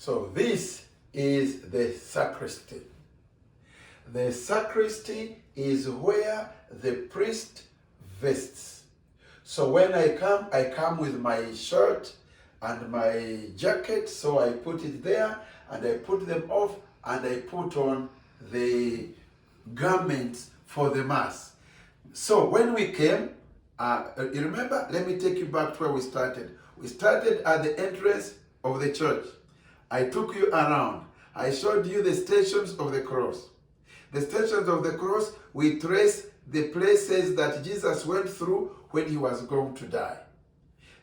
So this is the sacristy. The sacristy is where the priest vests. So when I come with my shirt and my jacket, so I put it there and I put them off and I put on the garments for the mass. So when we came, you remember, let me take you back to where we started. We started at the entrance of the church. I took you around. I showed you the stations of the cross. The stations of the cross, we trace the places that Jesus went through when he was going to die.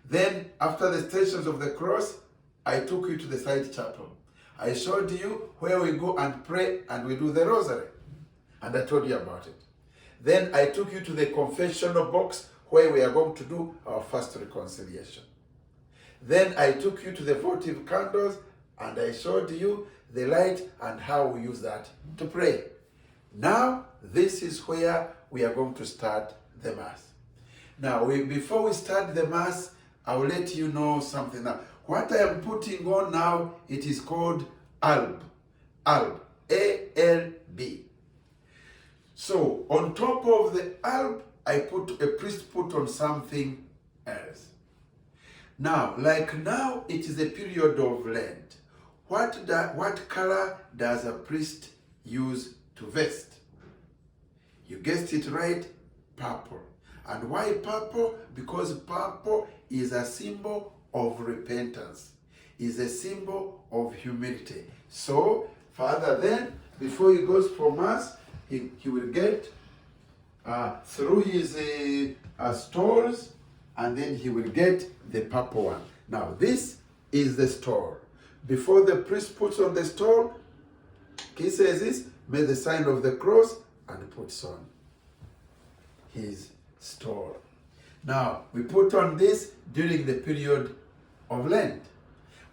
Then, after the stations of the cross, I took you to the side chapel. I showed you where we go and pray and we do the rosary. And I told you about it. Then I took you to the confessional box where we are going to do our first reconciliation. Then I took you to the votive candles and I showed you the light and how we use that to pray. Now, this is where we are going to start the Mass. Now, before we start the Mass, I will let you know something now. What I am putting on now, it is called alb. Alb. A-L-B. So, on top of the alb, a priest put on something else. Now, like now, it is a period of Lent. What color does a priest use to vest? You guessed it right, purple. And why purple? Because purple is a symbol of repentance, is a symbol of humility. So, Father then, before he goes for Mass, he will get through his stores, and then he will get the purple one. Now, this is the store. Before the priest puts on the store, he says this, make the sign of the cross, and puts on his store. Now, we put on this during the period of Lent.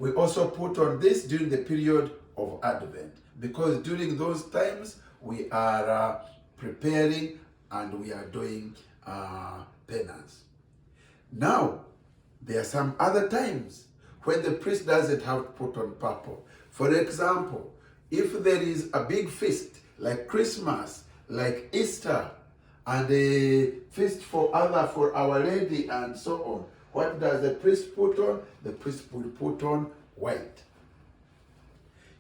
We also put on this during the period of Advent, because during those times we are preparing and we are doing penance. Now, there are some other times when the priest doesn't have to put on purple. For example, if there is a big feast like Christmas, like Easter, and a feast for Our Lady and so on, what does the priest put on? The priest will put on white.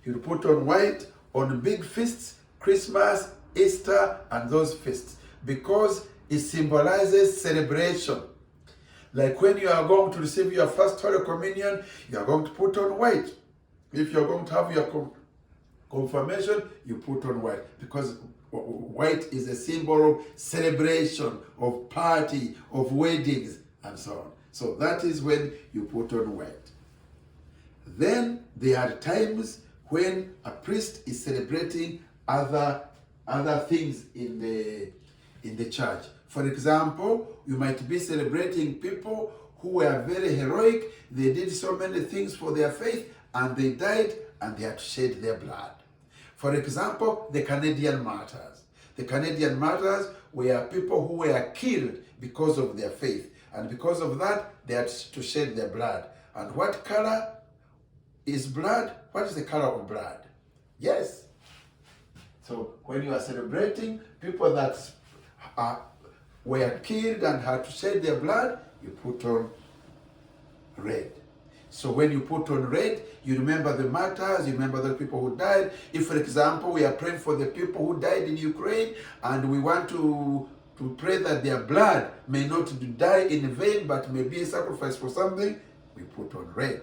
He will put on white on big feasts, Christmas, Easter, and those feasts, because it symbolizes celebration. Like when you are going to receive your first Holy Communion, you are going to put on white. If you are going to have your confirmation, you put on white, because white is a symbol of celebration, of party, of weddings, and so on. So that is when you put on white. Then there are times when a priest is celebrating other things in the church. For example, you might be celebrating people who were very heroic. They did so many things for their faith, and they died, and they had to shed their blood. For example, the Canadian martyrs. The Canadian martyrs were people who were killed because of their faith. And because of that, they had to shed their blood. And what color is blood? What is the color of blood? Yes. So when you are celebrating people that were killed and had to shed their blood, you put on red. So when you put on red, you remember the martyrs, you remember the people who died. If, for example, we are praying for the people who died in Ukraine, and we want to pray that their blood may not die in vain, but may be a sacrifice for something, we put on red.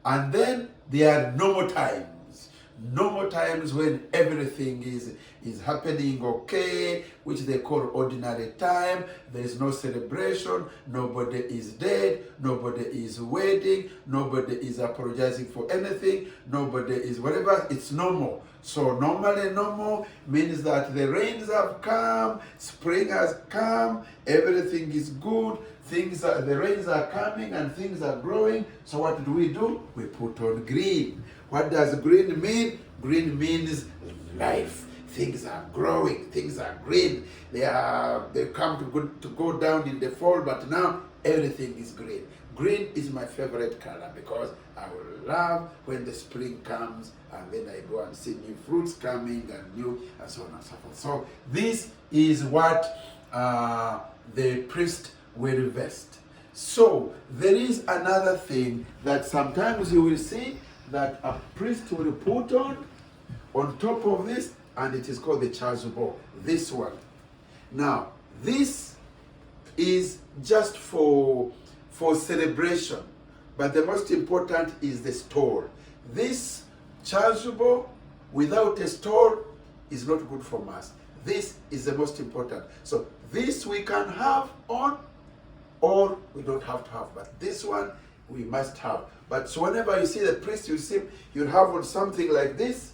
And then there are normal times when everything is happening okay, which they call ordinary time. There is no celebration, nobody is dead, nobody is wedding, nobody is apologizing for anything, nobody is whatever. It's normal. So normally normal means that the rains have come, spring has come, everything is good, the rains are coming and things are growing. So what do? We put on green. What does green mean? Green means life. Things are growing, things are green. They come to go down in the fall, but now everything is green. Green is my favorite color because I will love when the spring comes, and then I go and see new fruits coming and so on and so forth. So this is what the priest will vest. So there is another thing that sometimes you will see that a priest will put on top of this, and it is called the chasuble. This one. Now, this is just for celebration, but the most important is the stole. This chasuble without a stole is not good for mass. This is the most important. So this we can have on, or we don't have to have, but this one we must have. But so whenever you see the priest, you see you'll have on something like this,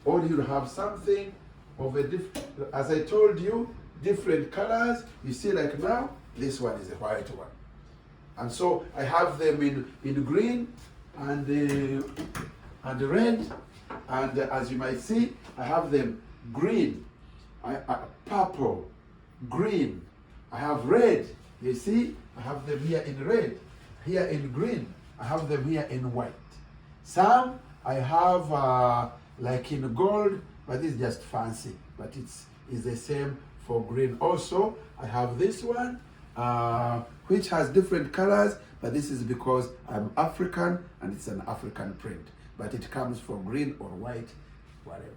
or you'll have something of a different, as I told you, different colors. You see, like now, this one is a white one. And so I have them in green and red, and as you might see, I have them green, purple, green. I have red. You see, I have them here in red, here in green. I have them here in white. Some I have like in gold, but it's just fancy. But it's the same for green. Also, I have this one, which has different colors, but this is because I'm African and it's an African print. But it comes for green or white, whatever.